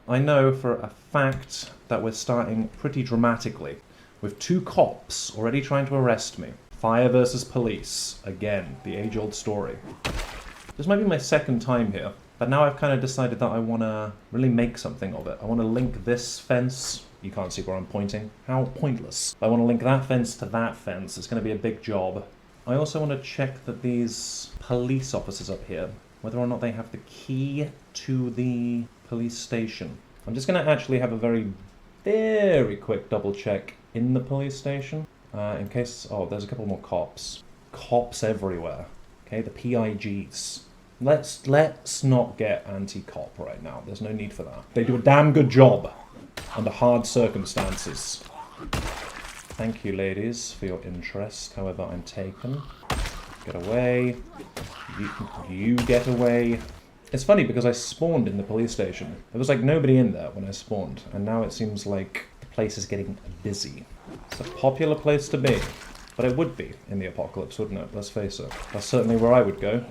I know for a fact that we're starting pretty dramatically, with 2 cops already trying to arrest me. Fire versus police. Again, the age-old story. This might be my 2nd time here, but now I've kind of decided that I want to really make something of it. I want to link this fence. You can't see where I'm pointing. How pointless. I want to link that fence to that fence. It's going to be a big job. I also want to check that these police officers up here, whether or not they have the key to the police station. I'm just going to actually have a very quick double check in the police station. In case... Oh, there's a couple more cops. Cops everywhere. Okay, the PIGs. Let's not get anti-cop right now. There's no need for that. They do a damn good job under hard circumstances. Thank you, ladies, for your interest. However, I'm taken. Get away. You get away. It's funny because I spawned in the police station. There was like nobody in there when I spawned, and now it seems like the place is getting busy. It's a popular place to be. But it would be in the apocalypse, wouldn't it? Let's face it. That's certainly where I would go,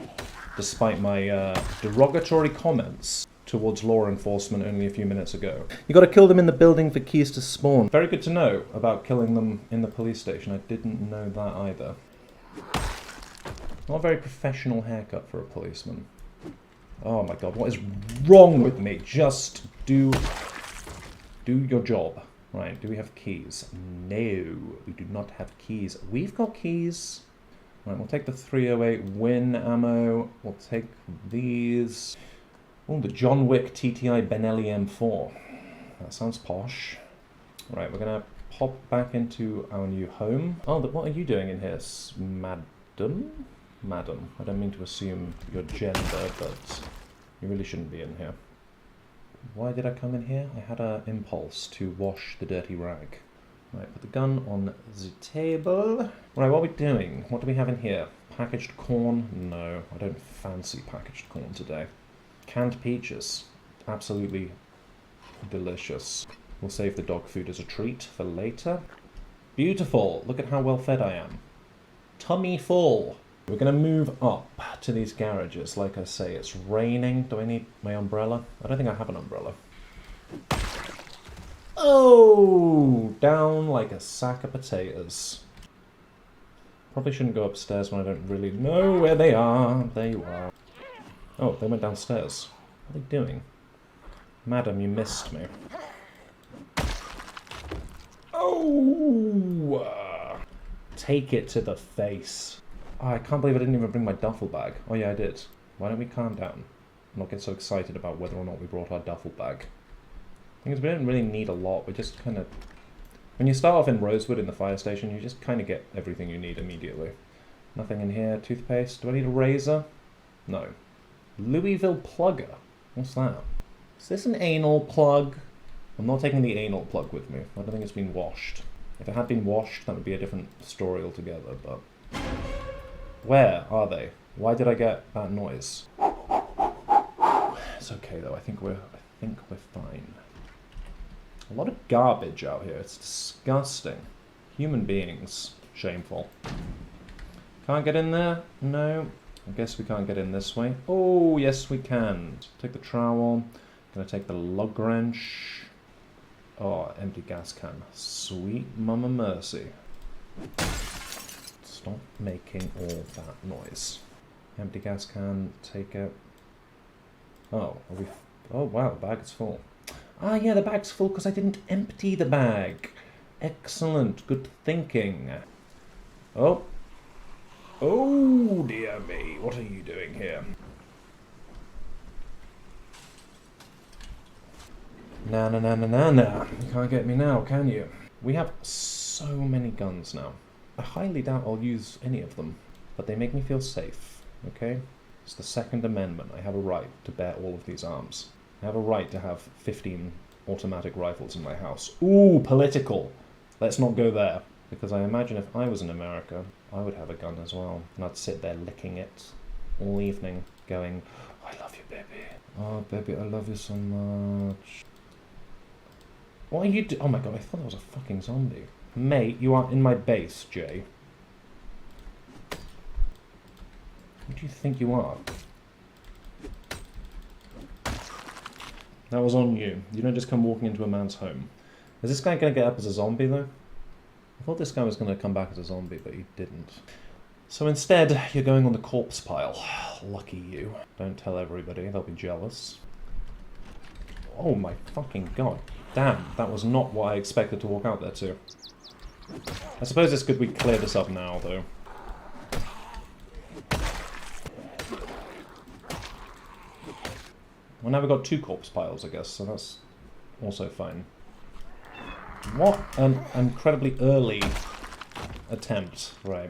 despite my derogatory comments towards law enforcement only a few minutes ago. You gotta kill them in the building for keys to spawn. Very good to know about killing them in the police station. I didn't know that either. Not a very professional haircut for a policeman. Oh my god, what is wrong with me? Just do your job. Right, do we have keys? No, we do not have keys. We've got keys. Right, we'll take the 308 Win ammo. We'll take these. Oh, the John Wick TTI Benelli M4. That sounds posh. Right, we're going to pop back into our new home. Oh, what are you doing in here, madam? Madam, I don't mean to assume your gender, but you really shouldn't be in here. Why did I come in here? I had an impulse to wash the dirty rag. Right, put the gun on the table. Right, what are we doing? What do we have in here? Packaged corn? No, I don't fancy packaged corn today. Canned peaches. Absolutely delicious. We'll save the dog food as a treat for later. Beautiful. Look at how well fed I am. Tummy full. We're going to move up to these garages. Like I say, it's raining. Do I need my umbrella? I don't think I have an umbrella. Oh! Down like a sack of potatoes. Probably shouldn't go upstairs when I don't really know where they are. There you are. Oh, they went downstairs. What are they doing? Madam, you missed me. Oh! Take it to the face. Oh, I can't believe I didn't even bring my duffel bag. Oh yeah, I did. Why don't we calm down? Not get so excited about whether or not we brought our duffel bag. The thing is, we don't really need a lot. We just kind of... When you start off in Rosewood in the fire station, you just kind of get everything you need immediately. Nothing in here. Toothpaste. Do I need a razor? No. Louisville plugger. What's that? Is this an anal plug? I'm not taking the anal plug with me. I don't think it's been washed. If it had been washed, that would be a different story altogether, but... Where are they? Why did I get that noise? It's okay though. I think we're fine. A lot of garbage out here. It's disgusting. Human beings. Shameful. Can't get in there? No. I guess we can't get in this way. Oh, yes we can. Take the trowel. Gonna take the lug wrench. Oh, empty gas can. Sweet mama mercy. Stop making all that noise. Empty gas can, take it. Oh, are we... Oh, wow, the bag is full. Ah, yeah, the bag's full because I didn't empty the bag. Excellent, good thinking. Oh. Oh, dear me, what are you doing here? Nah. You can't get me now, can you? We have so many guns now. I highly doubt I'll use any of them, but they make me feel safe, okay? It's the Second Amendment. I have a right to bear all of these arms. I have a right to have 15 automatic rifles in my house. Ooh, political! Let's not go there, because I imagine if I was in America, I would have a gun as well, and I'd sit there licking it all evening, going, I love you, baby. Oh, baby, I love you so much. What are you doing? Oh my god, I thought that was a fucking zombie. Mate, you are in my base, Jay. Who do you think you are? That was on you. You don't just come walking into a man's home. Is this guy going to get up as a zombie, though? I thought this guy was going to come back as a zombie, but he didn't. So instead, you're going on the corpse pile. Lucky you. Don't tell everybody, they'll be jealous. Oh my fucking god. Damn, that was not what I expected to walk out there to. I suppose it's good we clear this up now, though. Well, now we've got 2 corpse piles, I guess, so that's also fine. What an incredibly early attempt. Right.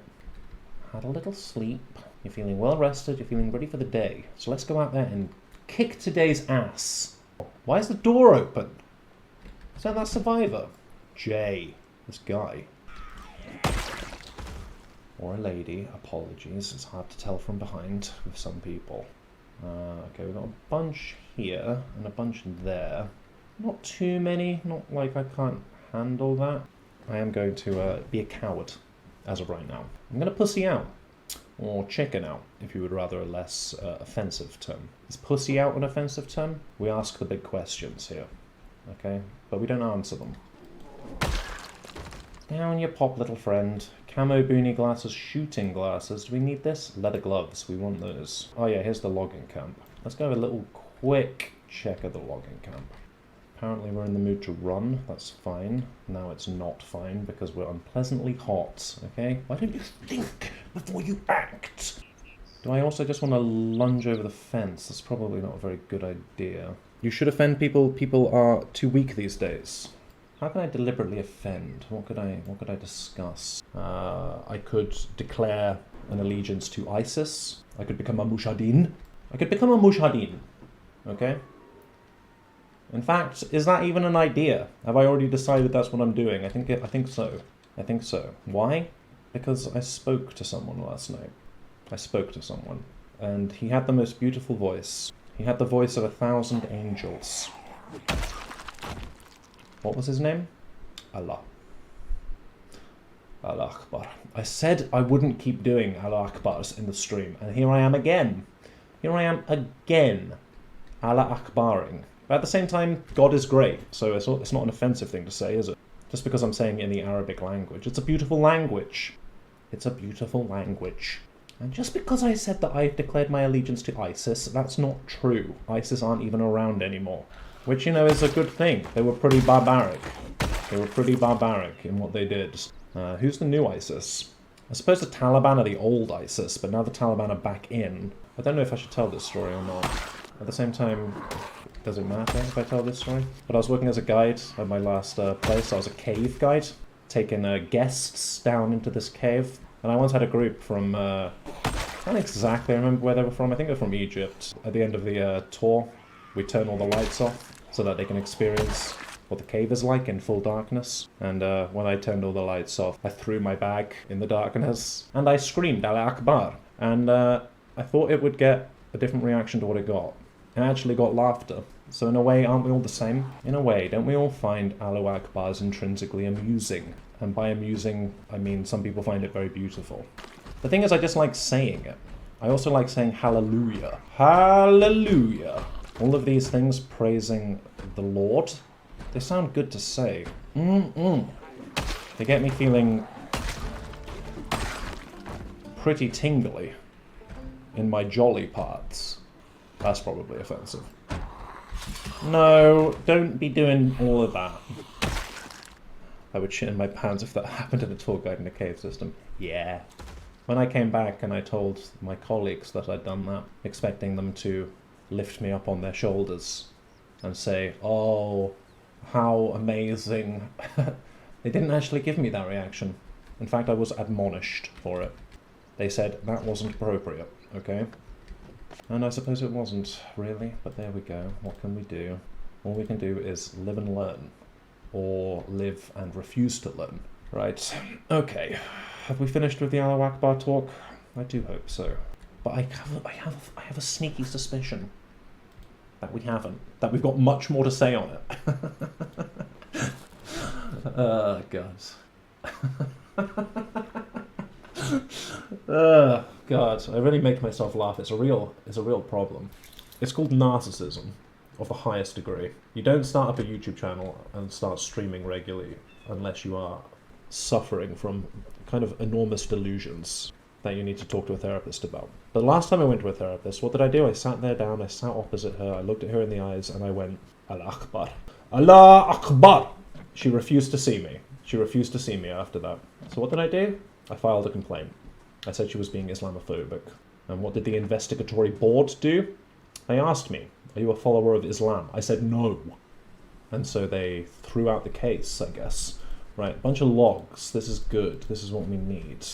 Had a little sleep. You're feeling well rested, you're feeling ready for the day. So let's go out there and kick today's ass. Why is the door open? Is that Survivor? Jay. This guy. Or a lady. Apologies. It's hard to tell from behind with some people. Okay, we've got a bunch here and a bunch there. Not too many. Not like I can't handle that. I am going to be a coward as of right now. I'm going to pussy out. Or chicken out, if you would rather a less offensive term. Is pussy out an offensive term? We ask the big questions here. Okay? But we don't answer them. Down you pop, little friend. Camo boonie glasses, shooting glasses. Do we need this? Leather gloves. We want those. Oh yeah, here's the logging camp. Let's go have a little quick check of the logging camp. Apparently we're in the mood to run. That's fine. Now it's not fine because we're unpleasantly hot. Okay? Why don't you think before you act? Do I also just want to lunge over the fence? That's probably not a very good idea. You should offend people. People are too weak these days. How can I deliberately offend? What could I discuss? I could declare an allegiance to ISIS. I could become a mujahideen. Okay? In fact, is that even an idea? Have I already decided that's what I'm doing? I think so. Why? Because I spoke to someone last night. And he had the most beautiful voice. He had the voice of 1,000 angels. What was his name? Allah. Allah Akbar. I said I wouldn't keep doing Allah Akbars in the stream, and here I am again. Allah Akbaring. But at the same time, God is great, so it's not an offensive thing to say, is it? Just because I'm saying it in the Arabic language. It's a beautiful language. And just because I said that I've declared my allegiance to ISIS, that's not true. ISIS aren't even around anymore. Which, is a good thing. They were pretty barbaric. In what they did. Who's the new ISIS? I suppose the Taliban are the old ISIS, but now the Taliban are back in. I don't know if I should tell this story or not. At the same time, does it matter if I tell this story? But I was working as a guide at my last place. I was a cave guide, taking guests down into this cave. And I once had a group from, I don't exactly remember where they were from. I think they're from Egypt. At the end of the tour, we turn all the lights off so that they can experience what the cave is like in full darkness. And when I turned all the lights off, I threw my bag in the darkness and I screamed Allah Akbar. And I thought it would get a different reaction to what it got. It actually got laughter. So in a way, aren't we all the same? In a way, don't we all find Allah Akbars intrinsically amusing? And by amusing, I mean some people find it very beautiful. The thing is, I just like saying it. I also like saying hallelujah. Hallelujah. All of these things praising the Lord, they sound good to say. They get me feeling pretty tingly in my jolly parts. That's probably offensive. No, don't be doing all of that. I would shit in my pants if that happened in a tour guide in a cave system. Yeah. When I came back and I told my colleagues that I'd done that, expecting them to lift me up on their shoulders and say, "Oh, how amazing." They didn't actually give me that reaction. In fact, I was admonished for it. They said that wasn't appropriate, okay? And I suppose it wasn't, really, but there we go. What can we do? All we can do is live and learn. Or live and refuse to learn. Right, okay. Have we finished with the Allah Akbar talk? I do hope so. But I have a sneaky suspicion that we haven't. That we've got much more to say on it. Oh, God. God, I really make myself laugh. It's a real problem. It's called narcissism. of the highest degree. You don't start up a YouTube channel and start streaming regularly unless you are suffering from kind of enormous delusions that you need to talk to a therapist about. But last time I went to a therapist, what did I do? I sat there down, I sat opposite her, I looked at her in the eyes, and I went, Allah Akbar. Allah Akbar! She refused to see me. She refused to see me after that. So what did I do? I filed a complaint. I said she was being Islamophobic. And what did the investigatory board do? They asked me, are you a follower of Islam? I said no. And so they threw out the case, I guess. Right, a bunch of logs. This is good. This is what we need.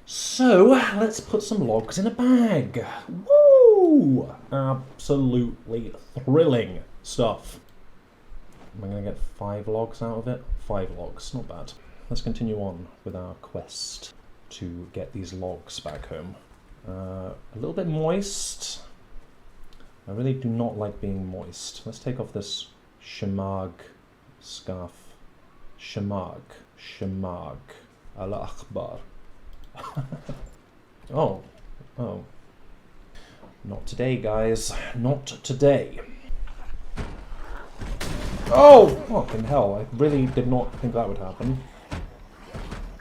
So, let's put some logs in a bag. Woo! Absolutely thrilling stuff. Am I going to get 5 logs out of it? 5 logs, not bad. Let's continue on with our quest to get these logs back home. A little bit moist. I really do not like being moist. Let's take off this shamag scarf. Shamag. Allah Akbar. Oh. Not today, guys. Not today. Oh! Fucking hell, I really did not think that would happen.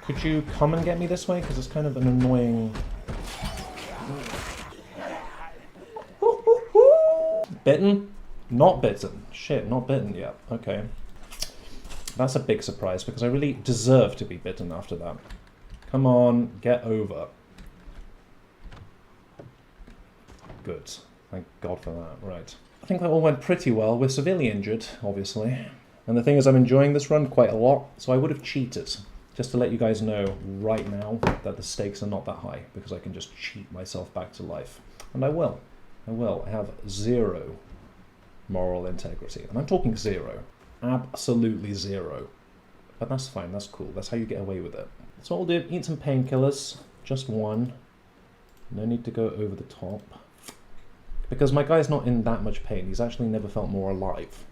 Could you come and get me this way? Because it's kind of an annoying... Bitten? Not bitten. Shit, not bitten yet. Okay. That's a big surprise, because I really deserve to be bitten after that. Come on, get over. Good. Thank God for that. Right. I think that all went pretty well. We're severely injured, obviously. And the thing is, I'm enjoying this run quite a lot, so I would have cheated. Just to let you guys know right now that the stakes are not that high, because I can just cheat myself back to life. And I will. I will. I have 0 moral integrity. And I'm talking 0. Absolutely 0. But that's fine, that's cool. That's how you get away with it. So what we'll do, eat some painkillers. Just 1. No need to go over the top. Because my guy's not in that much pain. He's actually never felt more alive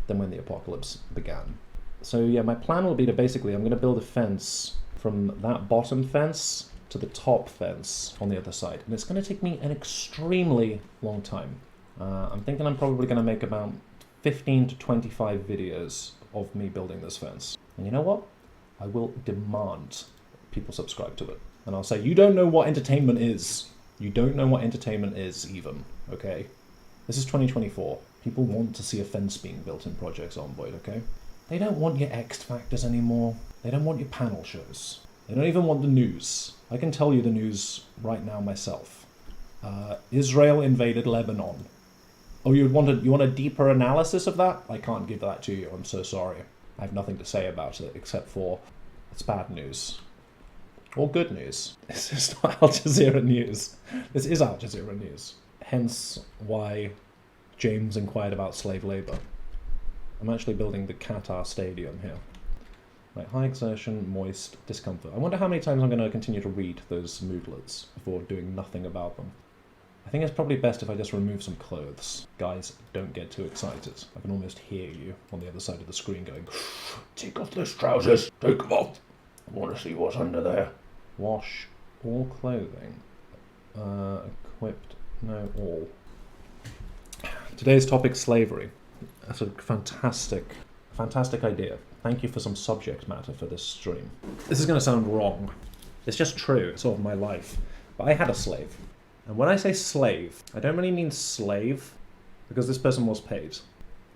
than when the apocalypse began. So yeah, my plan will be to basically, I'm going to build a fence from that bottom fence to the top fence on the other side. And it's going to take me an extremely long time. I'm thinking I'm probably going to make about 15 to 25 videos of me building this fence. And you know what? I will demand people subscribe to it. And I'll say, you don't know what entertainment is. You don't know what entertainment is, even, okay? This is 2024. People want to see a fence being built in Project Zomboid, okay? They don't want your X Factors anymore. They don't want your panel shows. They don't even want the news. I can tell you the news right now myself. Israel invaded Lebanon. Oh, you want a deeper analysis of that? I can't give that to you, I'm so sorry. I have nothing to say about it, except for it's bad news. Or good news. This is not Al Jazeera news. This is Al Jazeera news. Hence why James inquired about slave labour. I'm actually building the Qatar Stadium here. Right, high exertion, moist, discomfort. I wonder how many times I'm going to continue to read those moodlets before doing nothing about them. I think it's probably best if I just remove some clothes. Guys, don't get too excited. I can almost hear you on the other side of the screen going, take off those trousers, take them off. I want to see what's under there. Wash all clothing. Equipped, no, all. Today's topic, slavery. That's a fantastic idea. Thank you for some subject matter for this stream. This is going to sound wrong. It's just true. It's all of my life. But I had a slave. And when I say slave, I don't really mean slave, because this person was paid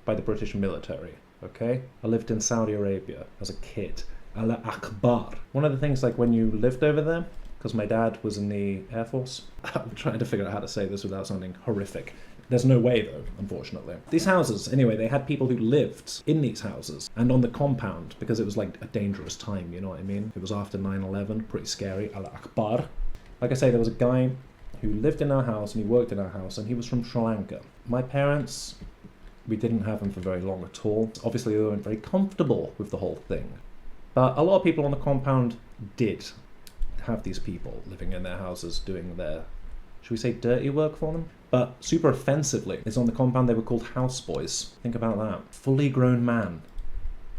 by the British military, okay? I lived in Saudi Arabia as a kid. Allah Akbar. One of the things, like when you lived over there, because my dad was in the Air Force, I'm trying to figure out how to say this without sounding horrific. There's no way, though, unfortunately. These houses, anyway, they had people who lived in these houses and on the compound, because it was like a dangerous time, you know what I mean? It was after 9/11, pretty scary. Allah Akbar. Like I say, there was a guy who lived in our house and he worked in our house, and he was from Sri Lanka. My parents, we didn't have him for very long at all. Obviously, they weren't very comfortable with the whole thing. But a lot of people on the compound did have these people living in their houses doing their, should we say, dirty work for them? But super offensively, it's on the compound they were called houseboys. Think about that. Fully grown man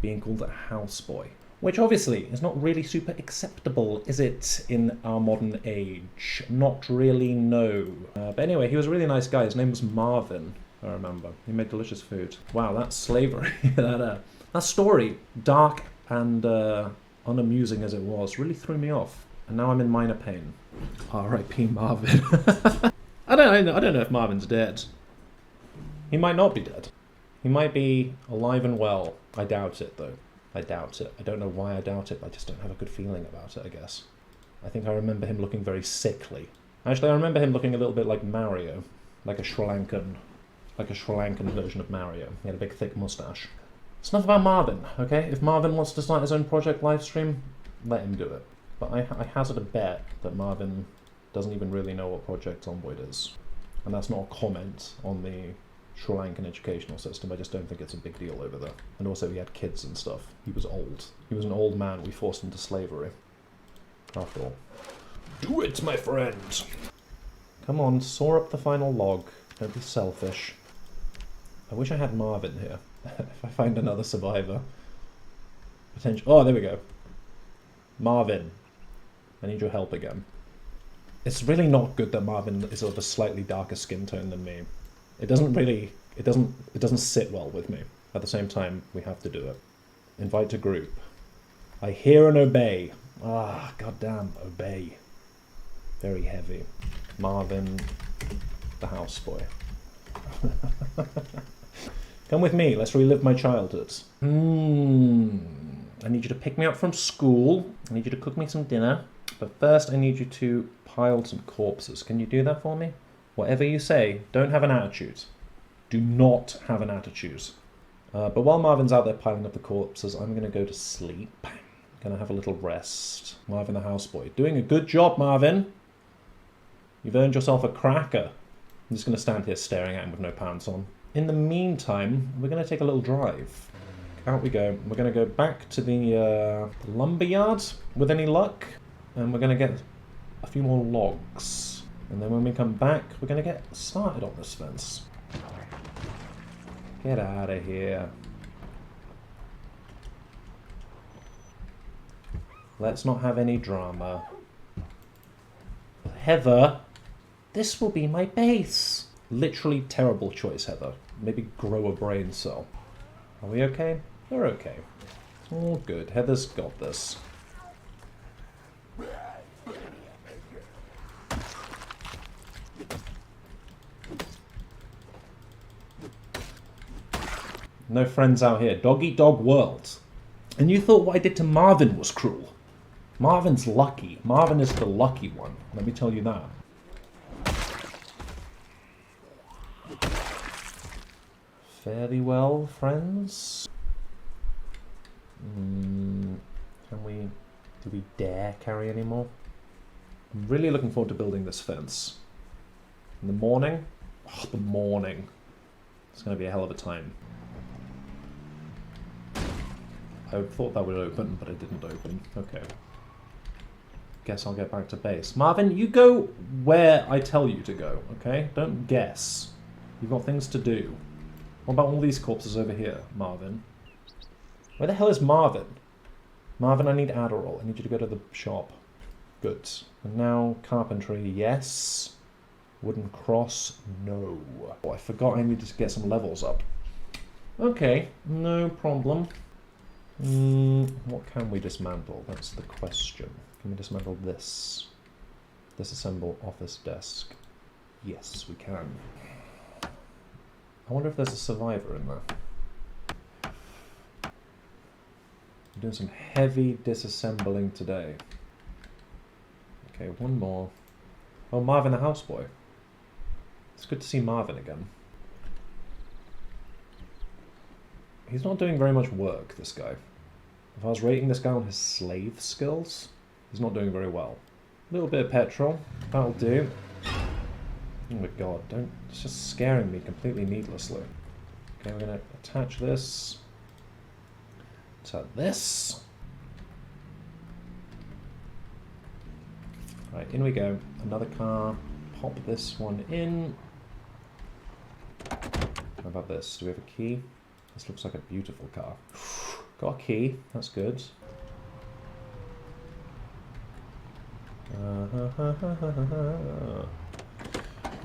being called a houseboy. Which obviously is not really super acceptable, is it, in our modern age? Not really, no. But anyway, he was a really nice guy. His name was Marvin. I remember. He made delicious food. Wow, that's slavery. That story, dark and unamusing as it was, really threw me off. And now I'm in minor pain. R.I.P. Marvin. I don't know if Marvin's dead. He might not be dead. He might be alive and well. I doubt it, though. I doubt it. I don't know why I doubt it, but I just don't have a good feeling about it, I guess. I think I remember him looking very sickly. Actually, I remember him looking a little bit like Mario. Like a Sri Lankan version of Mario. He had a big, thick mustache. It's enough about Marvin, okay? If Marvin wants to start his own project livestream, let him do it. But I hazard a bet that Marvin doesn't even really know what Project Zomboid is. And that's not a comment on the Sri Lankan educational system. I just don't think it's a big deal over there. And also he had kids and stuff. He was old. He was an old man. We forced him to slavery. After all. Do it, my friend! Come on, saw up the final log. Don't be selfish. I wish I had Marvin here. If I find another survivor. Oh, there we go. Marvin. I need your help again. It's really not good that Marvin is of a slightly darker skin tone than me. It doesn't sit well with me. At the same time, we have to do it. Invite to group. I hear and obey. Ah, goddamn, obey. Very heavy. Marvin, the houseboy. Come with me, let's relive my childhood. I need you to pick me up from school. I need you to cook me some dinner. But first I need you to pile some corpses. Can you do that for me? Whatever you say, don't have an attitude. Do not have an attitude. But while Marvin's out there piling up the corpses, I'm going to go to sleep. Going to have a little rest. Marvin the houseboy. Doing a good job, Marvin. You've earned yourself a cracker. I'm just going to stand here staring at him with no pants on. In the meantime, we're going to take a little drive. Out we go. We're going to go back to the lumberyard with any luck. And we're going to get a few more logs. And then when we come back, we're going to get started on this fence. Get out of here. Let's not have any drama. Heather, this will be my base. Literally terrible choice, Heather. Maybe grow a brain cell. Are we okay? We're okay. All good. Heather's got this. No friends out here. Dog eat dog world. And you thought what I did to Marvin was cruel. Marvin's lucky. Marvin is the lucky one. Let me tell you that. Fairly well, friends. Do we dare carry any more? I'm really looking forward to building this fence. In the morning? Oh, the morning. It's going to be a hell of a time. I thought that would open, but it didn't open. Okay. Guess I'll get back to base. Marvin, you go where I tell you to go, okay? Don't guess. You've got things to do. What about all these corpses over here, Marvin? Where the hell is Marvin? Marvin, I need Adderall. I need you to go to the shop. Good. And now carpentry, yes. Wooden cross, no. Oh, I forgot I needed to get some levels up. Okay, no problem. What can we dismantle? That's the question. Can we dismantle this? Disassemble office desk. Yes, we can. I wonder if there's a survivor in there. I'm doing some heavy disassembling today. Okay, one more. Oh, Marvin the houseboy. It's good to see Marvin again. He's not doing very much work, this guy. If I was rating this guy on his slave skills, he's not doing very well. A little bit of petrol, that'll do. Oh my god, it's just scaring me completely needlessly. Okay, we're gonna attach this to this. Right, in we go. Another car. Pop this one in. How about this? Do we have a key? This looks like a beautiful car. Got a key, that's good.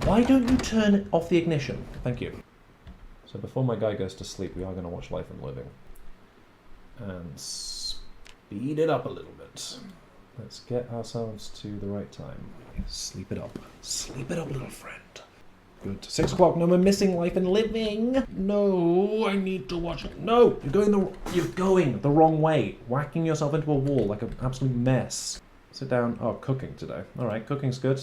Why don't you turn off the ignition? Thank you. So before my guy goes to sleep, we are going to watch Life and Living. And speed it up a little bit. Let's get ourselves to the right time. Sleep it up. Sleep it up, little friend. Good. 6 o'clock. No, we're missing Life and Living. No, I need to watch it. No, you're going the wrong way. Whacking yourself into a wall like an absolute mess. Sit down. Oh, cooking today. All right, cooking's good.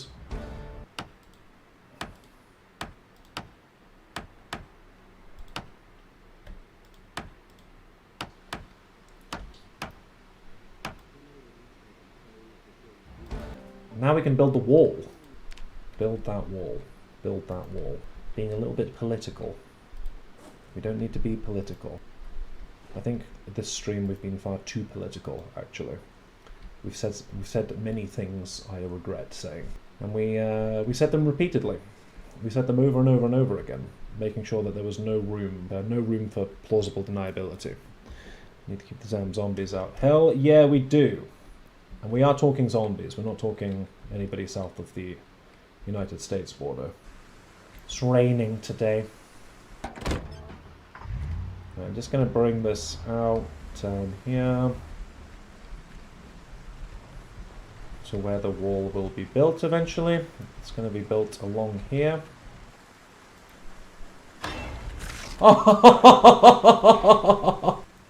Now we can build the wall. Build that wall. Build that wall. Being a little bit political. We don't need to be political. I think this stream we've been far too political, actually. We've said many things I regret saying. And we said them repeatedly. We said them over and over and over again, making sure that there was no room for plausible deniability. Need to keep the damn zombies out. Hell yeah, we do. And we are talking zombies. We're not talking anybody south of the United States border. It's raining today. I'm just going to bring this out down here to where the wall will be built eventually. It's going to be built along here.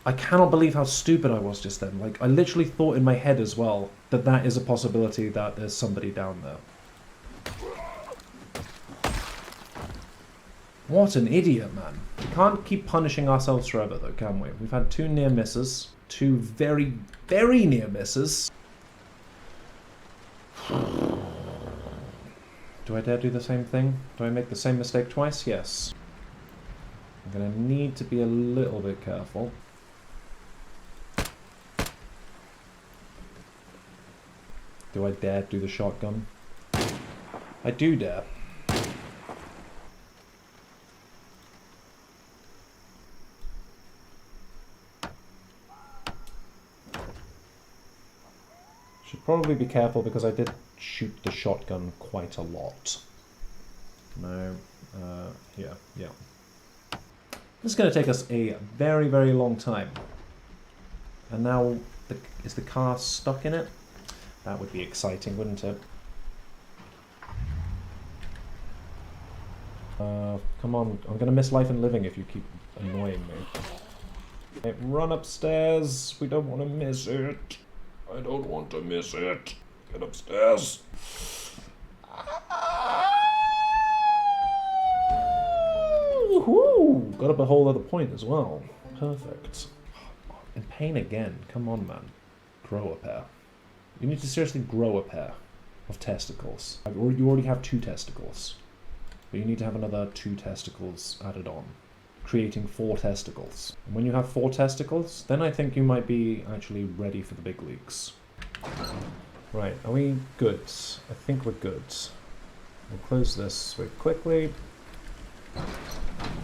I cannot believe how stupid I was just then. Like, I literally thought in my head as well that that is a possibility that there's somebody down there. What an idiot, man. We can't keep punishing ourselves forever, though, can we? We've had 2 near misses. 2 very, very near misses. Do I dare do the same thing? Do I make the same mistake twice? Yes. I'm going to need to be a little bit careful. Do I dare do the shotgun? I do dare. Should probably be careful because I did shoot the shotgun quite a lot. No, yeah. This is going to take us a very, very long time. And now, is the car stuck in it? That would be exciting, wouldn't it? Come on, I'm going to miss Life and Living if you keep annoying me. Okay, run upstairs, we don't want to miss it. I don't want to miss it. Get upstairs. Woohoo! Got up a whole other point as well. Perfect. In pain again. Come on, man. Grow a pair. You need to seriously grow a pair of testicles. You already have 2 testicles. But you need to have another 2 testicles added on. Creating 4 testicles. And when you have 4 testicles, then I think you might be actually ready for the big leagues. Right, are we good? I think we're good. We'll close this very quickly.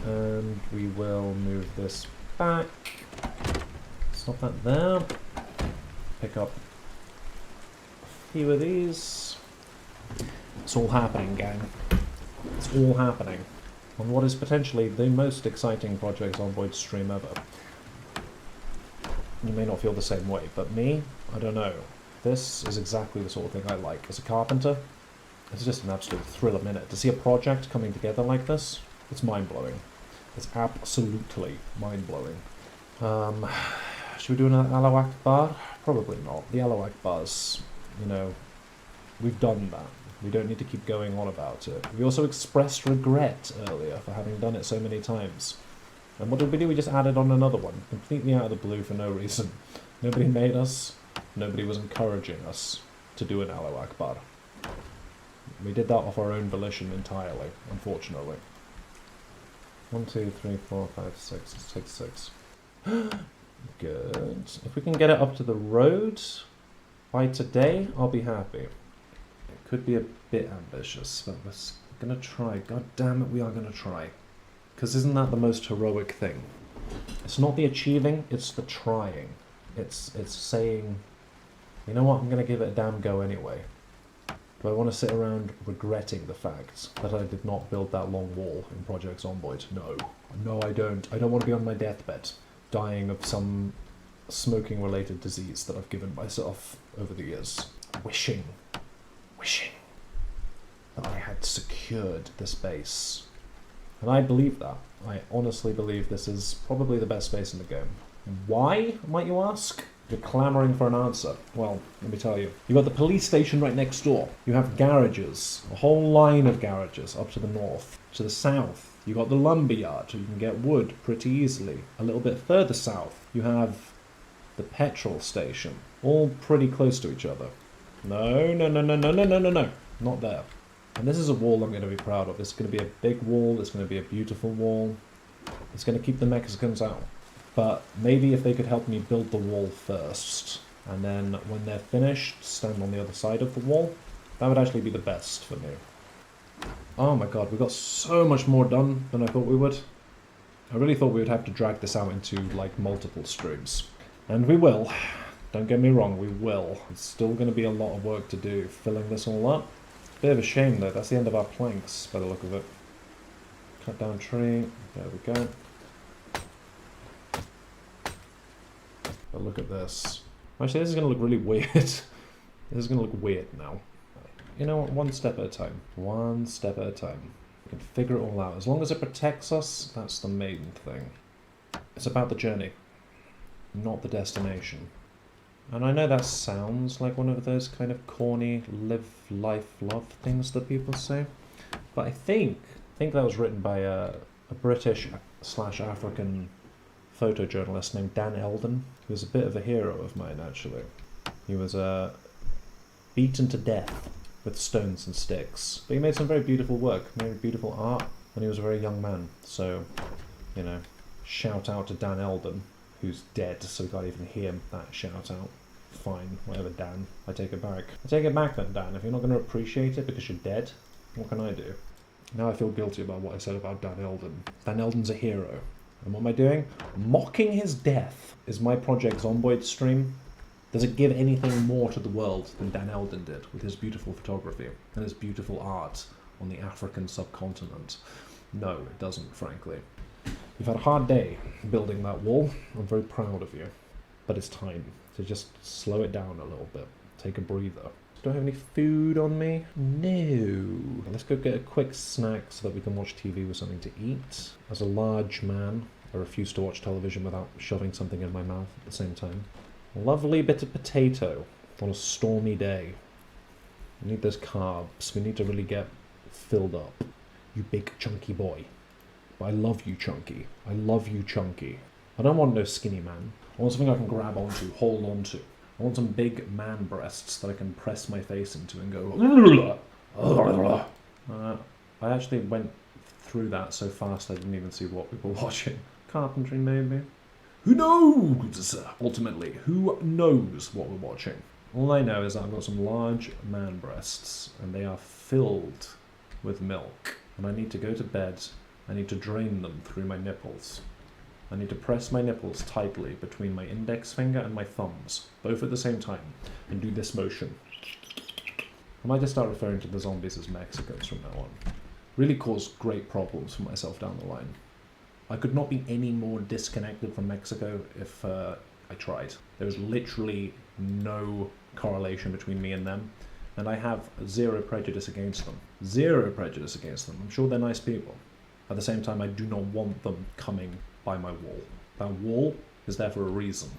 And we will move this back. Stop that there. Pick up a few of these. It's all happening, gang. It's all happening. On what is potentially the most exciting Project Zomboid stream ever. You may not feel the same way, but me, I don't know. This is exactly the sort of thing I like. As a carpenter, it's just an absolute thrill a minute. To see a project coming together like this, it's mind-blowing. It's absolutely mind-blowing. Should we do an Allahu Akbar? Probably not. The Allahu Akbars, you know, we've done that. We don't need to keep going on about it. We also expressed regret earlier for having done it so many times. And what did we do? We just added on another one, completely out of the blue for no reason. Nobody made us. Nobody was encouraging us to do an Allahu Akbar. We did that off our own volition entirely, unfortunately. 1, 2, 3, 4, 5, 6. Let's take 6. Good. If we can get it up to the road by today, I'll be happy. It could be a bit ambitious, but we're going to try. God damn it, we are going to try. Because isn't that the most heroic thing? It's not the achieving, it's the trying. It's saying, you know what, I'm going to give it a damn go anyway. Do I want to sit around regretting the fact that I did not build that long wall in Project Zomboid? No. No, I don't. I don't want to be on my deathbed, dying of some smoking-related disease that I've given myself over the years. Wishing that I had secured this base. And I believe that. I honestly believe this is probably the best base in the game. Why, might you ask? You're clamouring for an answer. Well, let me tell you. You've got the police station right next door. You have garages, a whole line of garages up to the north. To the south, you got the lumber yard, so you can get wood pretty easily. A little bit further south, you have the petrol station, all pretty close to each other. No, not there. And this is a wall I'm going to be proud of. It's going to be a big wall, it's going to be a beautiful wall. It's going to keep the Mexicans out. But maybe if they could help me build the wall first, and then when they're finished, stand on the other side of the wall, that would actually be the best for me. Oh my god, we got so much more done than I thought we would. I really thought we would have to drag this out into, like, multiple streams. And we will. Don't get me wrong, we will. It's still going to be a lot of work to do, filling this all up. Bit of a shame though, that's the end of our planks, by the look of it. Cut down tree, there we go. But look at this. Actually, this is going to look really weird. This is going to look weird now. You know what, one step at a time. One step at a time. We can figure it all out. As long as it protects us, that's the main thing. It's about the journey, not the destination. And I know that sounds like one of those kind of corny live, life, love things that people say. But I think that was written by a British/African photojournalist named Dan Eldon, who was a bit of a hero of mine, actually. He was beaten to death with stones and sticks. But he made some very beautiful work, made beautiful art, when he was a very young man. So, you know, shout out to Dan Eldon, who's dead, so we can't even hear that shout out. Fine, whatever, Dan. I take it back. I take it back then, Dan. If you're not going to appreciate it because you're dead, what can I do? Now I feel guilty about what I said about Dan Eldon. Dan Eldon's a hero. And what am I doing? Mocking his death. Is my Project Zomboid stream? Does it give anything more to the world than Dan Eldon did with his beautiful photography and his beautiful art on the African subcontinent? No, it doesn't, frankly. You've had a hard day building that wall. I'm very proud of you. But it's time to just slow it down a little bit. Take a breather. Do I have any food on me? No. Let's go get a quick snack so that we can watch TV with something to eat. As a large man, I refuse to watch television without shoving something in my mouth at the same time. A lovely bit of potato on a stormy day. We need those carbs. We need to really get filled up. You big chunky boy. But I love you, Chunky. I love you, Chunky. I don't want no skinny man. I want something I can grab onto, hold onto. I want some big man breasts that I can press my face into and go... I actually went through that so fast I didn't even see what we were watching. Carpentry, maybe? Who knows? Ultimately, who knows what we're watching? All I know is that I've got some large man breasts, and they are filled with milk. And I need to go to bed. I need to drain them through my nipples. I need to press my nipples tightly between my index finger and my thumbs, both at the same time, and do this motion. I might just start referring to the zombies as Mexicans from now on. Really cause great problems for myself down the line. I could not be any more disconnected from Mexico if I tried. There is literally no correlation between me and them, and I have zero prejudice against them. Zero prejudice against them. I'm sure they're nice people. At the same time, I do not want them coming by my wall. That wall is there for a reason.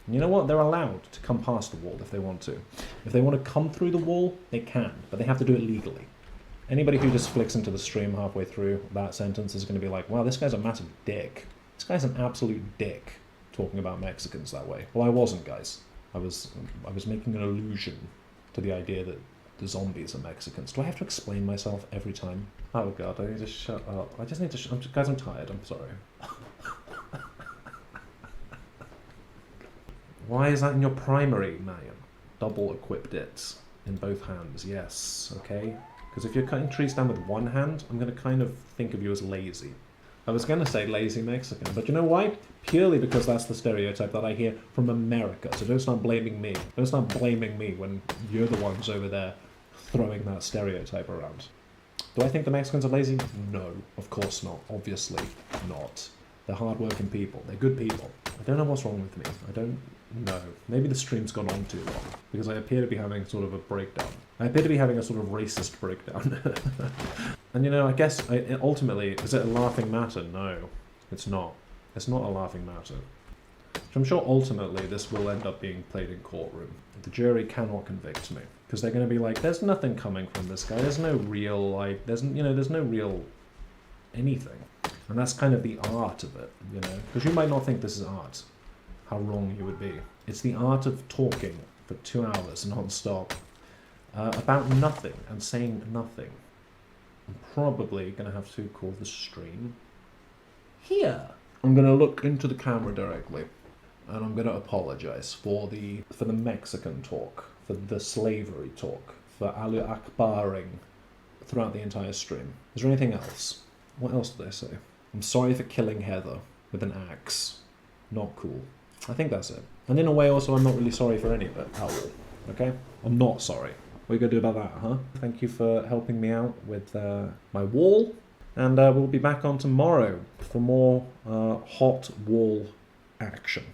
And you know what? They're allowed to come past the wall if they want to. If they want to come through the wall, they can, but they have to do it legally. Anybody who just flicks into the stream halfway through that sentence is going to be like, wow, this guy's a massive dick. This guy's an absolute dick talking about Mexicans that way. Well, I wasn't, guys. I was making an allusion to the idea that the zombies are Mexicans. Do I have to explain myself every time? Oh god, I need to shut up. I just need to guys, I'm tired, I'm sorry. Why is that in your primary, Marion? Double equipped it in both hands, yes, okay? Because if you're cutting trees down with one hand, I'm going to kind of think of you as lazy. I was going to say lazy Mexican, but you know why? Purely because that's the stereotype that I hear from America, so don't start blaming me. Don't start blaming me when you're the ones over there throwing that stereotype around. Do I think the Mexicans are lazy? No, of course not. Obviously not. They're hard-working people. They're good people. I don't know what's wrong with me. I don't know. Maybe the stream's gone on too long, because I appear to be having sort of a breakdown. I appear to be having a sort of racist breakdown. And you know, I guess, ultimately, is it a laughing matter? No, it's not. It's not a laughing matter. So I'm sure ultimately this will end up being played in courtroom. The jury cannot convict me, because they're going to be like, there's nothing coming from this guy. There's no real, like, there's no real anything. And that's kind of the art of it, you know? Because you might not think this is art. How wrong you would be. It's the art of talking for 2 hours non-stop about nothing and saying nothing. I'm probably going to have to call the stream here. I'm going to look into the camera directly, and I'm going to apologize for the Mexican talk, for the slavery talk, for Alu Akbaring throughout the entire stream. Is there anything else? What else did I say? I'm sorry for killing Heather with an axe. Not cool. I think that's it. And in a way also, I'm not really sorry for any of it at all. Okay? I'm not sorry. What are you going to do about that, huh? Thank you for helping me out with my wall. And we'll be back on tomorrow for more hot wall action.